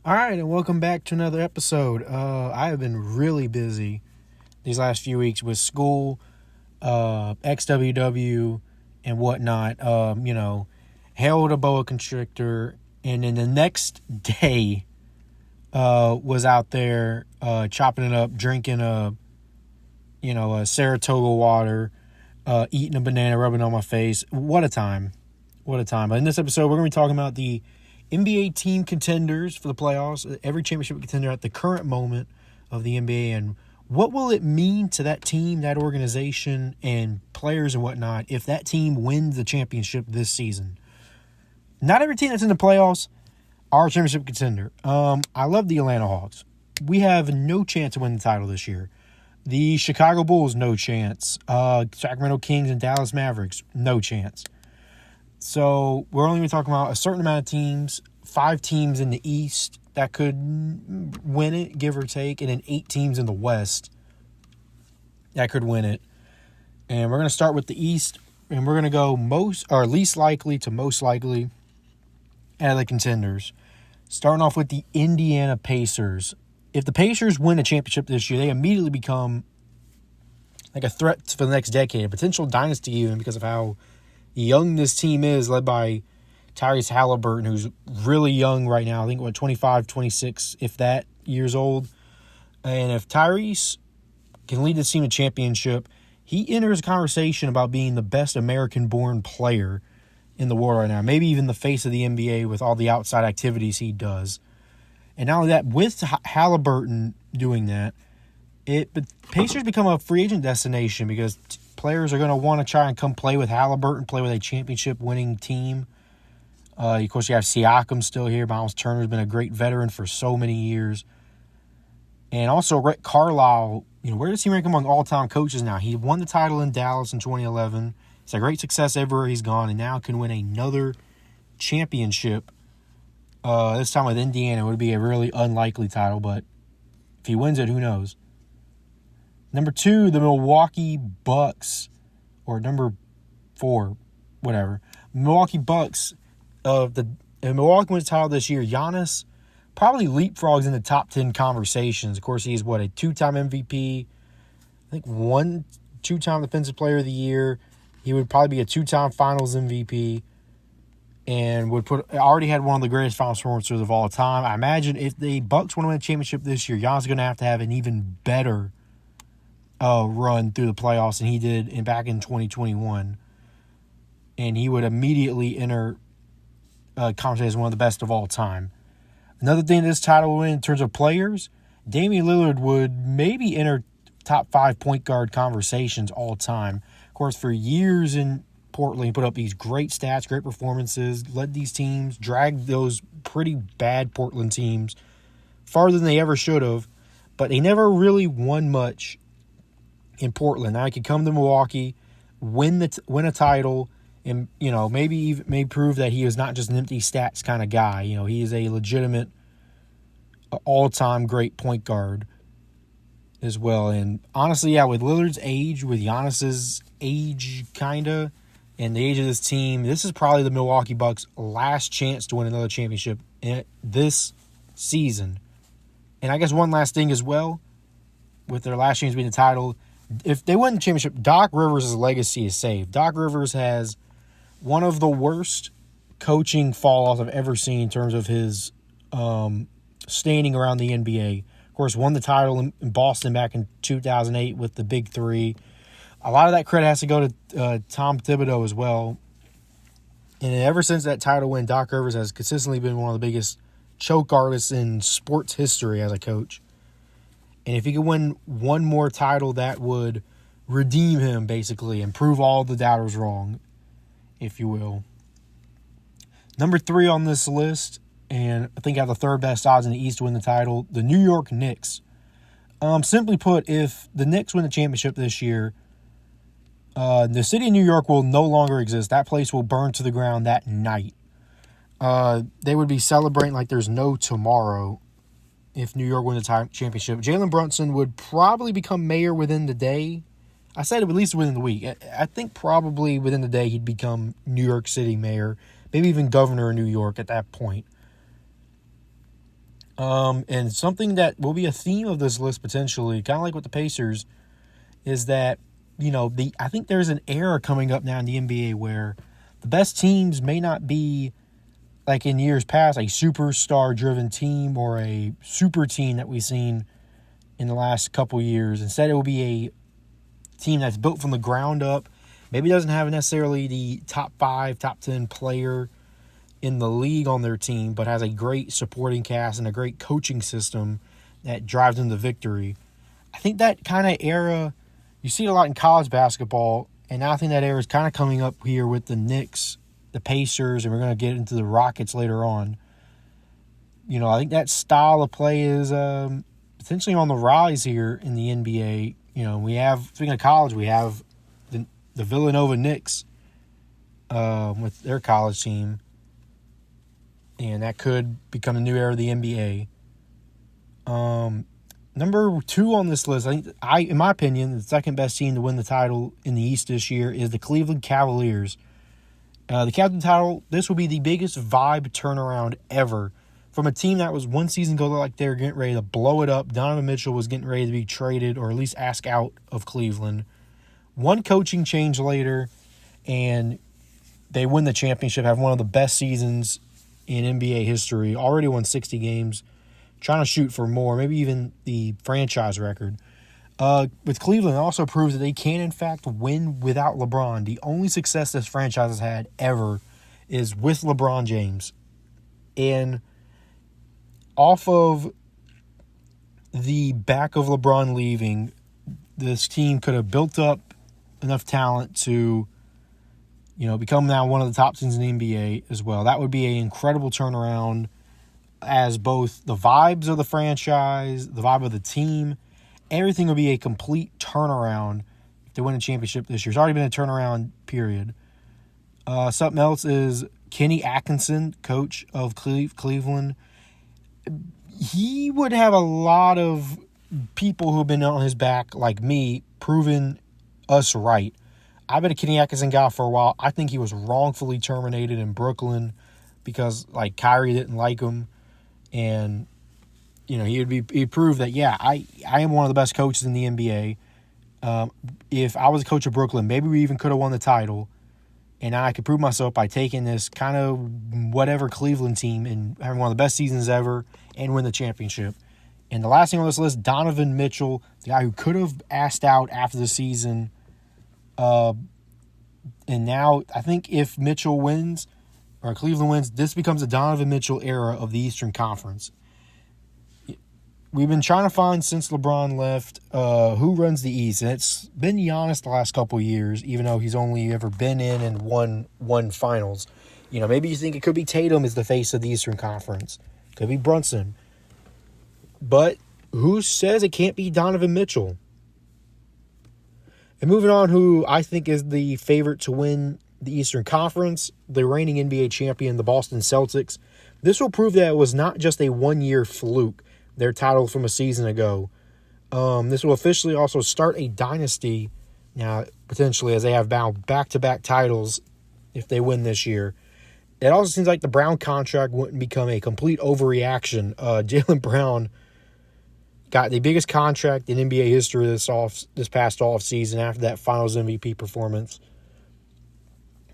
All right, and welcome back to another episode. I have been really busy these last few weeks with school, XWW, and whatnot. Held a boa constrictor, and then the next day, was out there chopping it up, drinking a Saratoga water, eating a banana, rubbing it on my face. What a time! What a time! But in this episode, we're going to be talking about the NBA team contenders for the playoffs, every championship contender at the current moment of the NBA, and what will it mean to that team, that organization, and players and whatnot if that team wins the championship this season. Not every team that's in the playoffs are a championship contender. I love the Atlanta Hawks. We have no chance to win the title this year. The Chicago Bulls, no chance. Sacramento Kings and Dallas Mavericks, no chance. So we're only going to be talking about a certain amount of teams, 5 teams in the East that could win it, give or take, and then 8 teams in the West that could win it. And we're going to start with the East, and we're going to go most or least likely to most likely out of the contenders. Starting off with the Indiana Pacers. If the Pacers win a championship this year, they immediately become like a threat for the next decade, a potential dynasty even because of how young this team is, led by Tyrese Halliburton, who's really young right now. I think, 25, 26, if that, years old. And if Tyrese can lead this team to championship, he enters a conversation about being the best American-born player in the world right now. Maybe even the face of the NBA with all the outside activities he does. And not only that, with Halliburton doing that, the Pacers become a free agent destination because players are going to want to try and come play with Halliburton, play with a championship-winning team. Of course, you have Siakam still here. Miles Turner's been a great veteran for so many years. And also, Rick Carlisle, where does he rank among all-time coaches now? He won the title in Dallas in 2011. It's a great success everywhere he's gone, and now can win another championship. This time with Indiana. It would be a really unlikely title, but if he wins it, who knows? Number 2, the Milwaukee Bucks, or number 4, whatever. Milwaukee Bucks, if Milwaukee wins the title this year, Giannis probably leapfrogs in the top 10 conversations. Of course, he's a 2-time MVP, I think 2-time Defensive Player of the Year. He would probably be a 2-time Finals MVP, and already had one of the greatest finals performances of all time. I imagine if the Bucks want to win a championship this year, Giannis is going to have an even better run through the playoffs than he did back in 2021. And he would immediately enter conversation as one of the best of all time. Another thing this title in terms of players, Damian Lillard would maybe enter top 5 point guard conversations all time. Of course, for years in Portland, he put up these great stats, great performances, led these teams, dragged those pretty bad Portland teams farther than they ever should have, but they never really won much in Portland. Now he could come to Milwaukee, win a title, and maybe prove that he is not just an empty stats kind of guy. He is a legitimate all-time great point guard as well. And honestly, with Lillard's age, with Giannis's age kinda, and the age of this team, this is probably the Milwaukee Bucks' last chance to win another championship this season. And I guess one last thing as well, with their last chance being the title, if they win the championship, Doc Rivers' legacy is saved. Doc Rivers has one of the worst coaching fall-offs I've ever seen in terms of his standing around the NBA. Of course, won the title in Boston back in 2008 with the Big Three. A lot of that credit has to go to Tom Thibodeau as well. And ever since that title win, Doc Rivers has consistently been one of the biggest choke artists in sports history as a coach. And if he could win one more title, that would redeem him, basically, and prove all the doubters wrong, if you will. Number 3 on this list, and I think I have the third best odds in the East to win the title, the New York Knicks. Simply put, if the Knicks win the championship this year, the city of New York will no longer exist. That place will burn to the ground that night. They would be celebrating like there's no tomorrow if New York wins the championship. Jalen Brunson would probably become mayor within the day. I said at least within the week. I think probably within the day he'd become New York City mayor, maybe even governor of New York at that point. And something that will be a theme of this list potentially, kind of like with the Pacers, is that, I think there's an era coming up now in the NBA where the best teams may not be, like in years past, a superstar-driven team or a super team that we've seen in the last couple years. Instead, it will be a team that's built from the ground up. Maybe doesn't have necessarily the top 5, top 10 player in the league on their team, but has a great supporting cast and a great coaching system that drives them to victory. I think that kind of era, you see it a lot in college basketball, and now I think that era is kind of coming up here with the Knicks, the Pacers, and we're going to get into the Rockets later on. I think that style of play is potentially on the rise here in the NBA. We have, speaking of college, we have the Villanova Knicks with their college team. And that could become a new era of the NBA. Number 2 on this list, in my opinion, the second best team to win the title in the East this year is the Cleveland Cavaliers. The captain title, this will be the biggest vibe turnaround ever. From a team that was one season ago like they were getting ready to blow it up. Donovan Mitchell was getting ready to be traded or at least asked out of Cleveland. One coaching change later, and they win the championship, have one of the best seasons in NBA history, already won 60 games, trying to shoot for more, maybe even the franchise record. With Cleveland, it also proves that they can, in fact, win without LeBron. The only success this franchise has had ever is with LeBron James. And off of the back of LeBron leaving, this team could have built up enough talent to become now one of the top teams in the NBA as well. That would be an incredible turnaround as both the vibes of the franchise, the vibe of the team, everything will be a complete turnaround if they win a championship this year. It's already been a turnaround period. Something else is Kenny Atkinson, coach of Cleveland. He would have a lot of people who have been on his back, like me, proving us right. I've been a Kenny Atkinson guy for a while. I think he was wrongfully terminated in Brooklyn because, Kyrie didn't like him. And, he'd prove that, I am one of the best coaches in the NBA. If I was a coach of Brooklyn, maybe we even could have won the title. And I could prove myself by taking this kind of whatever Cleveland team and having one of the best seasons ever and win the championship. And the last thing on this list, Donovan Mitchell, the guy who could have asked out after the season. And now I think if Mitchell wins or Cleveland wins, this becomes the Donovan Mitchell era of the Eastern Conference. We've been trying to find since LeBron left who runs the East, and it's been Giannis the last couple of years, even though he's only ever been in and won finals. Maybe you think it could be Tatum as the face of the Eastern Conference. Could be Brunson. But who says it can't be Donovan Mitchell? And moving on, who I think is the favorite to win the Eastern Conference, the reigning NBA champion, the Boston Celtics. This will prove that it was not just a one-year fluke, their title from a season ago. This will officially also start a dynasty now, potentially, as they have bound back-to-back titles if they win this year. It also seems like the Brown contract wouldn't become a complete overreaction. Jaylen Brown got the biggest contract in NBA history this past offseason after that Finals MVP performance.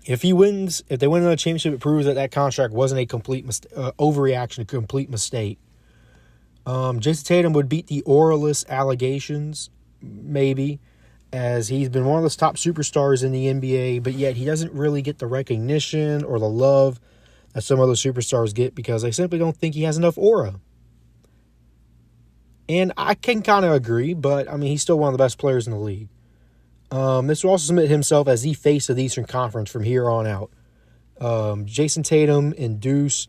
If they win another championship, it proves that contract wasn't a complete overreaction, a complete mistake. Jason Tatum would beat the Oralist allegations, maybe, as he's been one of the top superstars in the NBA, but yet he doesn't really get the recognition or the love that some other superstars get because they simply don't think he has enough aura. And I can kind of agree, but, he's still one of the best players in the league. This will also submit himself as the face of the Eastern Conference from here on out. Jason Tatum and Deuce,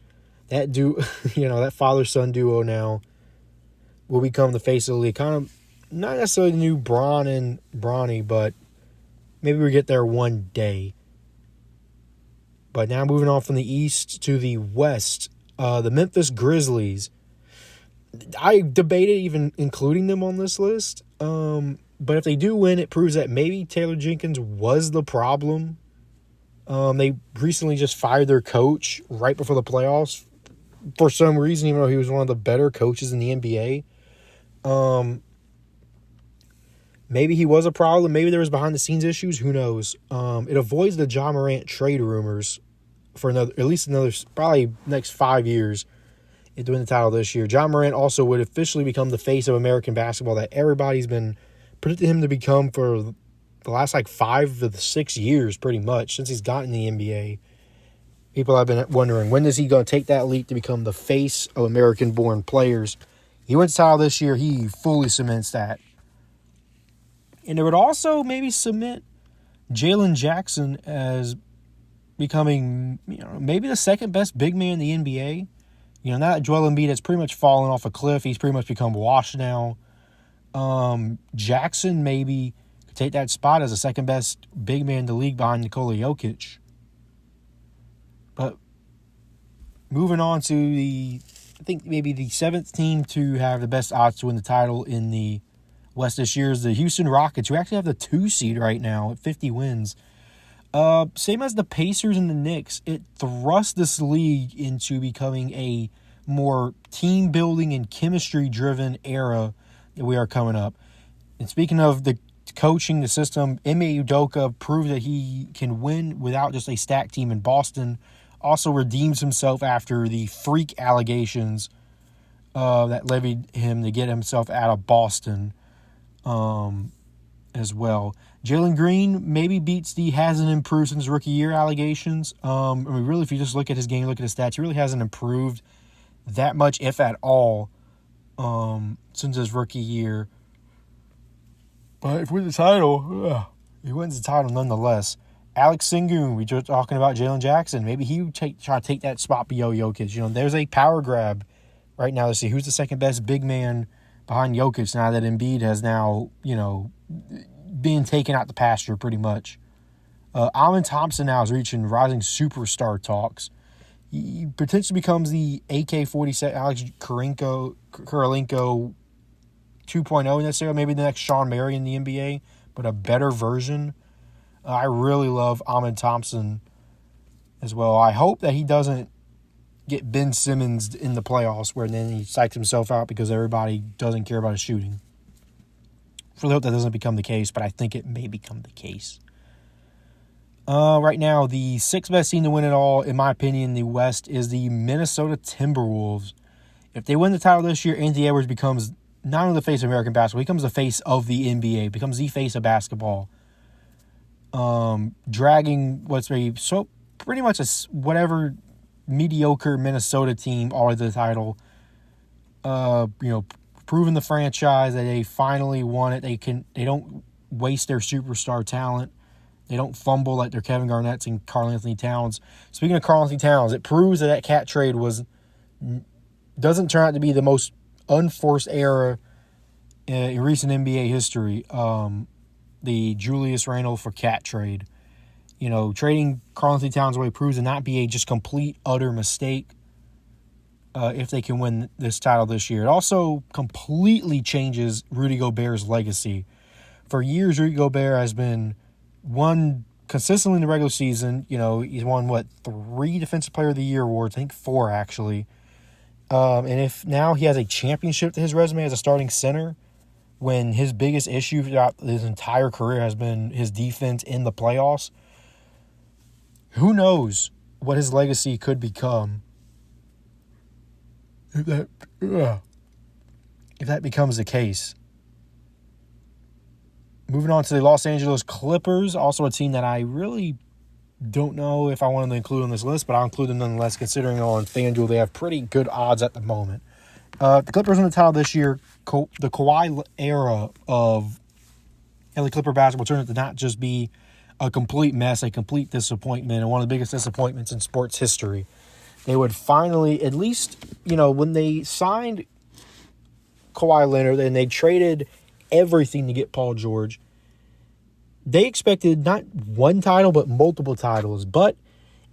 that father-son duo now will become the face of the league. Kind of not necessarily the new Bron and Bronny, but maybe we get there one day. But now moving on from the East to the West, the Memphis Grizzlies. I debated even including them on this list. But if they do win, it proves that maybe Taylor Jenkins was the problem. They recently just fired their coach right before the playoffs for some reason, even though he was one of the better coaches in the NBA. Maybe he was a problem. Maybe there was behind-the-scenes issues. Who knows? It avoids the Ja Morant trade rumors for at least another, probably next 5 years into winning the title this year. Ja Morant also would officially become the face of American basketball that everybody's been predicting him to become for the last 5 to 6 years, pretty much, since he's gotten the NBA. People have been wondering, when is he going to take that leap to become the face of American-born players? He wins the title this year. He fully cements that. And it would also maybe cement Jalen Jackson as becoming, maybe the second best big man in the NBA. Now that Joel Embiid has pretty much fallen off a cliff. He's pretty much become washed now. Jackson maybe could take that spot as the second best big man in the league behind Nikola Jokic. But moving on to I think maybe the seventh team to have the best odds to win the title in the West this year is the Houston Rockets, who actually have the 2 seed right now at 50 wins. Same as the Pacers and the Knicks, it thrusts this league into becoming a more team-building and chemistry-driven era that we are coming up. And speaking of the coaching, the system, Ime Udoka proved that he can win without just a stacked team in Boston. Also redeems himself after the freak allegations that levied him to get himself out of Boston as well. Jalen Green maybe beats the hasn't improved since rookie year allegations. Really, if you just look at his game, look at his stats, he really hasn't improved that much, if at all, since his rookie year. But if we win the title, he wins the title nonetheless. Alex Sengun, we just talking about Jalen Jackson. Maybe he would try to take that spot below Jokic. There's a power grab right now to see who's the second best big man behind Jokic now that Embiid has now, being taken out the pasture pretty much. Amin Thompson now is reaching rising superstar talks. He potentially becomes the AK-47 Alex Kirilenko 2.0 necessarily, maybe the next Sean Marion in the NBA, but a better version. I really love Amin Thompson as well. I hope that he doesn't get Ben Simmons in the playoffs where then he psychs himself out because everybody doesn't care about his shooting. I really hope that doesn't become the case, but I think it may become the case. Right now, the sixth best team to win it all, in my opinion, in the West is the Minnesota Timberwolves. If they win the title this year, Anthony Edwards becomes not only the face of American basketball, he becomes the face of the NBA, becomes the face of basketball. Dragging pretty much whatever mediocre Minnesota team all the title. Proving the franchise that they finally won it. They don't waste their superstar talent. They don't fumble like their Kevin Garnett's and Karl Anthony Towns. Speaking of Karl Anthony Towns, it proves that cat trade doesn't turn out to be the most unforced error in recent NBA history. The Julius Randle for cat trade. Trading Karl Anthony Towns away proves to not be a just complete, utter mistake if they can win this title this year. It also completely changes Rudy Gobert's legacy. For years, Rudy Gobert has been won consistently in the regular season. He's won, 3 Defensive Player of the Year awards, I think 4 actually. And if now he has a championship to his resume as a starting center, when his biggest issue throughout his entire career has been his defense in the playoffs, who knows what his legacy could become if that becomes the case. Moving on to the Los Angeles Clippers, also a team that I really don't know if I wanted to include on this list, but I'll include them nonetheless, considering on FanDuel they have pretty good odds at the moment. The Clippers won the title this year. The Kawhi era of LA Clipper basketball turned out to not just be a complete mess, a complete disappointment, and one of the biggest disappointments in sports history. They would finally, at least, when they signed Kawhi Leonard and they traded everything to get Paul George, they expected not one title, but multiple titles. But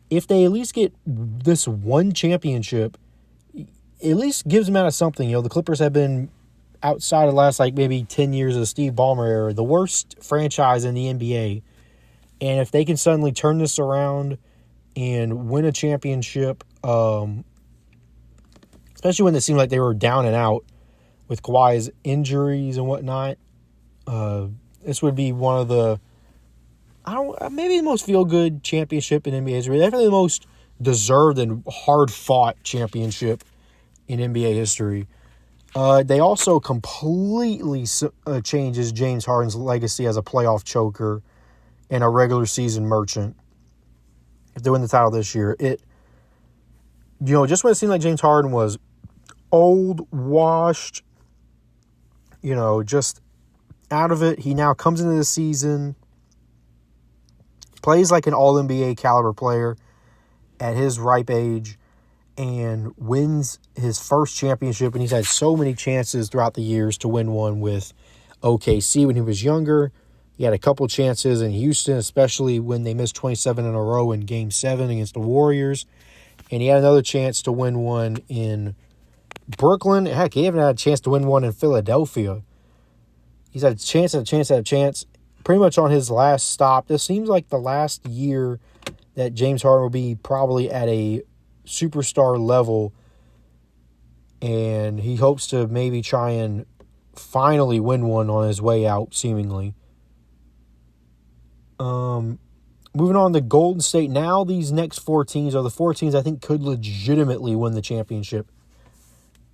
if they at least get this one championship, at least gives them out of something. The Clippers have been, outside of the last maybe 10 years of the Steve Ballmer era, the worst franchise in the NBA. And if they can suddenly turn this around and win a championship, especially when it seemed like they were down and out with Kawhi's injuries and whatnot. This would be one of the, maybe the most feel-good championship in NBA history. Definitely the most deserved and hard-fought championship in NBA history. They also completely changes James Harden's legacy as a playoff choker and a regular season merchant. If they win the title this year, just when it seemed like James Harden was old, washed, just out of it, he now comes into the season, plays like an All-NBA caliber player at his ripe age, and wins his first championship. And he's had so many chances throughout the years to win one with OKC when he was younger. He had a couple chances in Houston, especially when they missed 27 in a row in Game 7 against the Warriors. And he had another chance to win one in Brooklyn. Heck, he even had a chance to win one in Philadelphia. He's had a chance and a chance and a chance pretty much on his last stop. This seems like the last year that James Harden will be probably at a superstar level, and he hopes to maybe try and finally win one on his way out, seemingly. Moving on to Golden State. Now these next 4 teams are the 4 teams I think could legitimately win the championship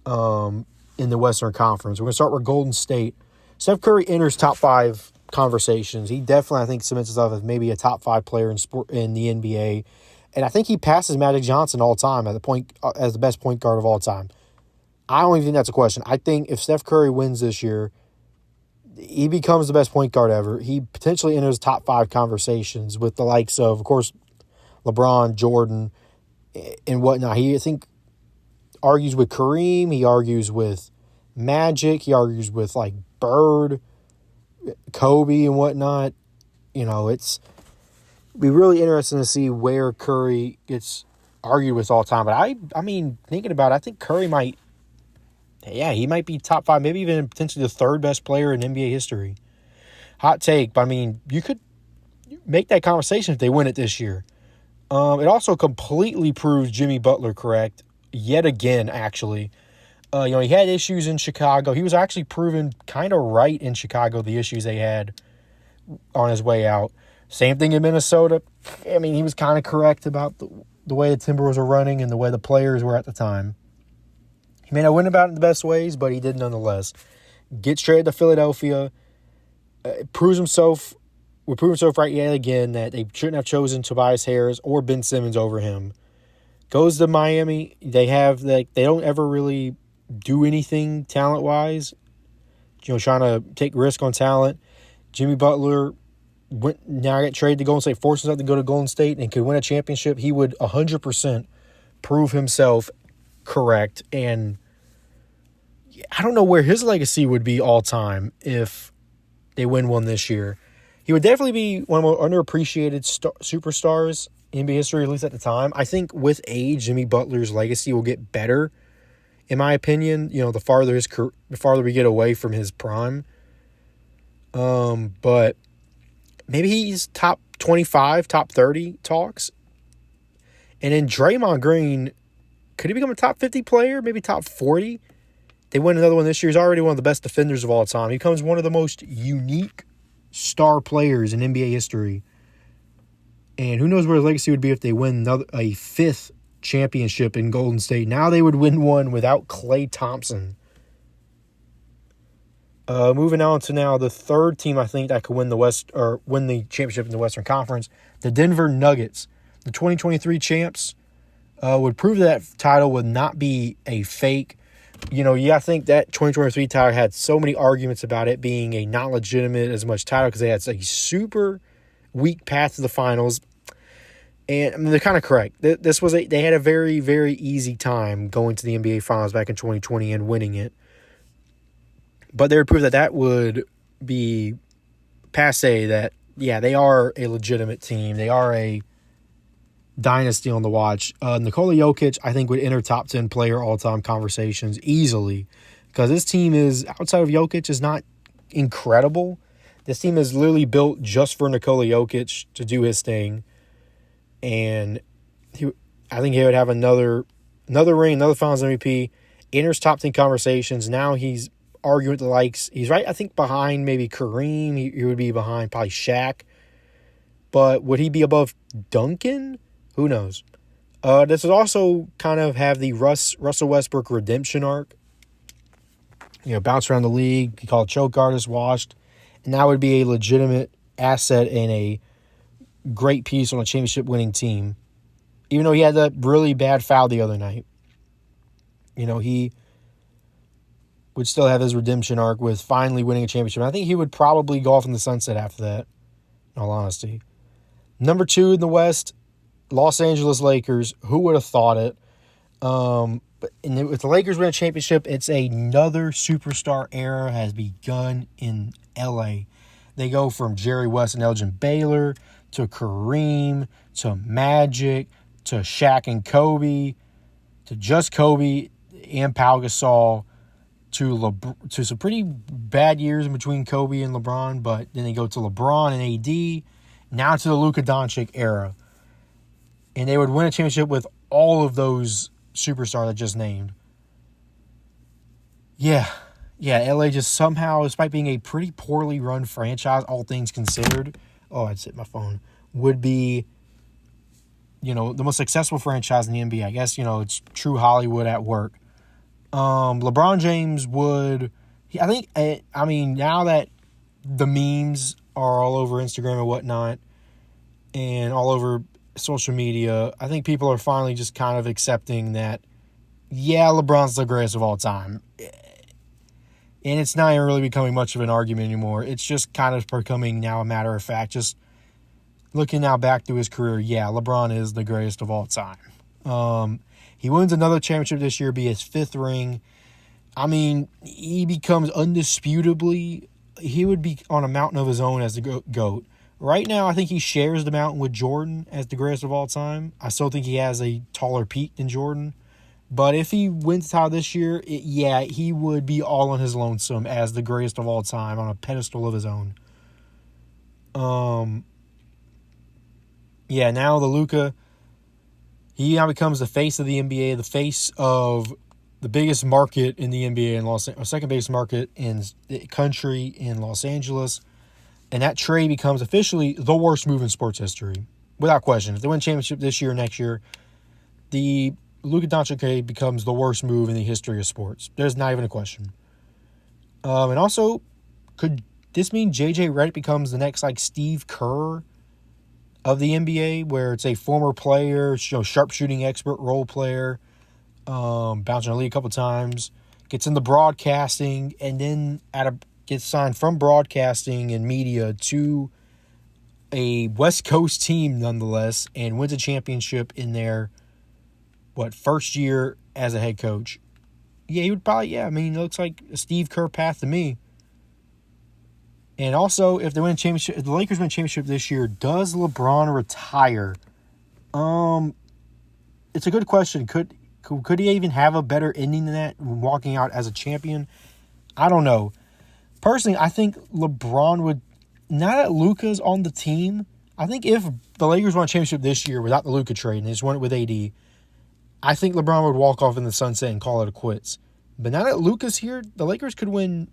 in the Western Conference. We're going to start with Golden State. Steph Curry enters top 5 conversations. He definitely, I think, cements himself as maybe a top 5 player in the NBA. And I think he passes Magic Johnson all time as the best point guard of all time. I don't even think that's a question. I think if Steph Curry wins this year, he becomes the best point guard ever. He potentially enters top 5 conversations with the likes of course, LeBron, Jordan, and whatnot. He, I think, argues with Kareem. He argues with Magic. He argues with, Bird, Kobe, and whatnot. It's be really interesting to see where Curry gets argued with all time. But I mean, thinking about it, I think Curry might be top 5, maybe even potentially the 3rd best player in NBA history. Hot take, but I mean, you could make that conversation if they win it this year. It also completely proves Jimmy Butler correct, yet again, actually. He had issues in Chicago. He was actually proven kind of right in Chicago, the issues they had on his way out. Same thing in Minnesota. I mean, he was kind of correct about the way the Timberwolves were running and the way the players were at the time. He may not win about it in the best ways, but he did nonetheless. Gets traded to Philadelphia. Would prove himself right yet again that they shouldn't have chosen Tobias Harris or Ben Simmons over him. Goes to Miami. They don't ever really do anything talent-wise. Trying to take risk on talent. Jimmy Butler now get traded to Golden State, forces himself to go to Golden State and could win a championship. He would 100% prove himself correct. And I don't know where his legacy would be all time if they win one this year. He would definitely be one of the more underappreciated superstars in NBA history, at least at the time. I think with age, Jimmy Butler's legacy will get better, in my opinion. The farther we get away from his prime. But maybe he's top 25, top 30 talks. And then Draymond Green, could he become a top 50 player? Maybe top 40? They win another one this year. He's already one of the best defenders of all time. He becomes one of the most unique star players in NBA history. And who knows where his legacy would be if they win a 5th championship in Golden State. Now they would win one without Klay Thompson. Moving on to now the 3rd team I think that could win win the championship in the Western Conference, the Denver Nuggets. The 2023 champs would prove that title would not be a fake. I think that 2023 title had so many arguments about it being a not legitimate as much title because they had a super weak path to the finals. And I mean, they're kind of correct. They had a very, very easy time going to the NBA Finals back in 2020 and winning it. But they would prove that would be passe, that, they are a legitimate team. They are a dynasty on the watch. Nikola Jokic, I think, would enter top 10 player all-time conversations easily because this team is, outside of Jokic, is not incredible. This team is literally built just for Nikola Jokic to do his thing. And I think he would have another ring, another Finals MVP, enters top 10 conversations. Now he's arguing with the likes. He's right, I think, behind maybe Kareem. He would be behind probably Shaq. But would he be above Duncan? Who knows? This would also kind of have the Russell Westbrook redemption arc. Bounce around the league, be called choke artist, washed. And that would be a legitimate asset and a great piece on a championship-winning team. Even though he had that really bad foul the other night. He would still have his redemption arc with finally winning a championship. I think he would probably go off in the sunset after that, in all honesty. Number 2 in the West, Los Angeles Lakers. Who would have thought it? But if the Lakers win a championship, it's another superstar era has begun in L.A. They go from Jerry West and Elgin Baylor to Kareem to Magic to Shaq and Kobe to just Kobe and Pau Gasol to some pretty bad years in between Kobe and LeBron, but then they go to LeBron and AD, now to the Luka Doncic era. And they would win a championship with all of those superstars I just named. Yeah, LA just somehow, despite being a pretty poorly run franchise, all things considered, I'd sit my phone, would be, the most successful franchise in the NBA. I guess, it's true Hollywood at work. LeBron James would, now that the memes are all over Instagram and whatnot and all over social media, I think people are finally just kind of accepting that, LeBron's the greatest of all time. And it's not even really becoming much of an argument anymore. It's just kind of becoming now a matter of fact. Just looking now back through his career, LeBron is the greatest of all time. He wins another championship this year, be his 5th ring. He becomes undisputably, he would be on a mountain of his own as the GOAT. Right now, I think he shares the mountain with Jordan as the greatest of all time. I still think he has a taller peak than Jordan. But if he wins the title this year, he would be all on his lonesome as the greatest of all time on a pedestal of his own. Now the Luka, he now becomes the face of the NBA, the face of the biggest market in the NBA in second biggest market in the country in Los Angeles. And that trade becomes officially the worst move in sports history, without question. If they win a championship this year or next year, the Luka Doncic trade becomes the worst move in the history of sports. There's not even a question. And also, could this mean J.J. Redick becomes the next Steve Kerr of the NBA, where it's a former player, sharpshooting expert, role player, bouncing the league a couple times, gets into broadcasting, and then gets signed from broadcasting and media to a West Coast team nonetheless, and wins a championship in their first year as a head coach. He would probably, it looks like a Steve Kerr path to me. And also, if they win a championship, if the Lakers win a championship this year, does LeBron retire? It's a good question. Could he even have a better ending than that, walking out as a champion? I don't know. Personally, I think LeBron would, now that Luka's on the team, I think if the Lakers won a championship this year without the Luka trade and they just won it with AD, I think LeBron would walk off in the sunset and call it a quits. But now that Luka's here, the Lakers could win.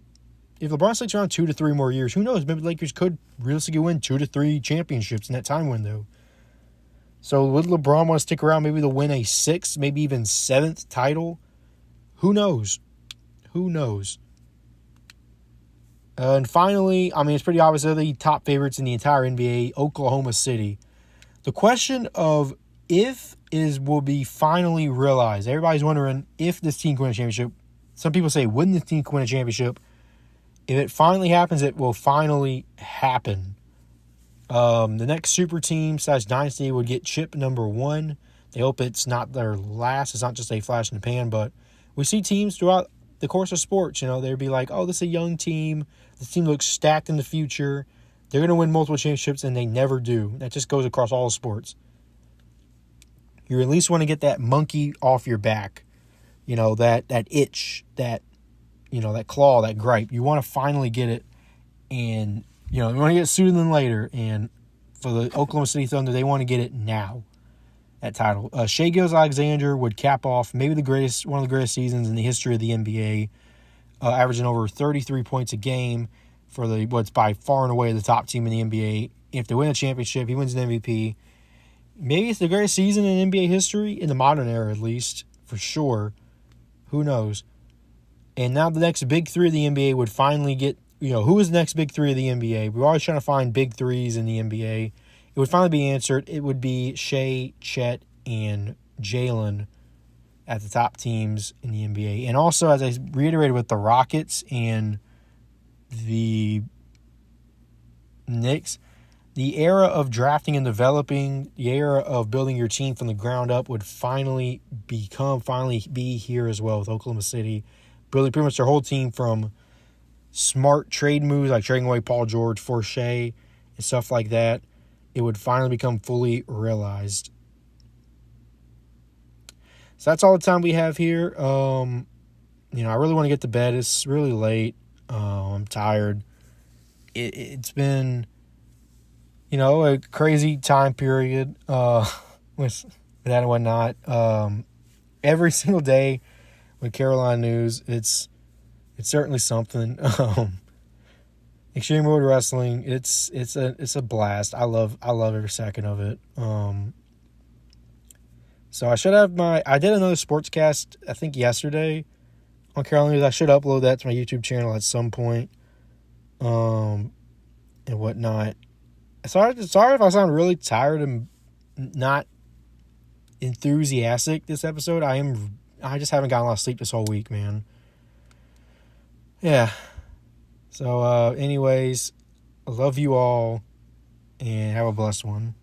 If LeBron sticks around 2 to 3 more years, who knows? Maybe the Lakers could realistically win 2 to 3 championships in that time window. So would LeBron want to stick around maybe to win a 6th, maybe even 7th title? Who knows? And finally, it's pretty obvious they're the top favorites in the entire NBA, Oklahoma City. The question of will be finally realized. Everybody's wondering if this team can win a championship. Some people say, when this team can win a championship? If it finally happens, it will finally happen. The next super team / dynasty would get chip number 1. They hope it's not their last. It's not just a flash in the pan, but we see teams throughout the course of sports, they'd be like, this is a young team. This team looks stacked in the future. They're going to win multiple championships, and they never do. That just goes across all sports. You at least want to get that monkey off your back. That itch, that claw, that gripe. You want to finally get it, and, you want to get it sooner than later. And for the Oklahoma City Thunder, they want to get it now. that title. Shai Gilgeous-Alexander would cap off maybe one of the greatest seasons in the history of the NBA, averaging over 33 points a game for what's by far and away the top team in the NBA. If they win a championship, he wins an MVP. Maybe it's the greatest season in NBA history, in the modern era at least, for sure. Who knows? And now the next big three of the NBA would finally get, who is the next big three of the NBA? We're always trying to find big threes in the NBA. It would finally be answered. It would be Shai, Chet, and Jalen at the top teams in the NBA. And also, as I reiterated with the Rockets and the Knicks, the era of drafting and developing, the era of building your team from the ground up would finally be here as well with Oklahoma City. Building pretty much their whole team from smart trade moves like trading away Paul George for Shai and stuff like that. It would finally become fully realized. So that's all the time we have here. I really want to get to bed. It's really late. I'm tired. It's been, a crazy time period with that and whatnot. Every single day with Carolina news, it's certainly something. Extreme Road Wrestling, it's a blast. I love every second of it. So I did another sportscast, I think yesterday on Carolina News. I should upload that to my YouTube channel at some point. And whatnot. Sorry if I sound really tired and not enthusiastic this episode. I just haven't gotten a lot of sleep this whole week, man. Yeah. So, anyways, I love you all, and have a blessed one.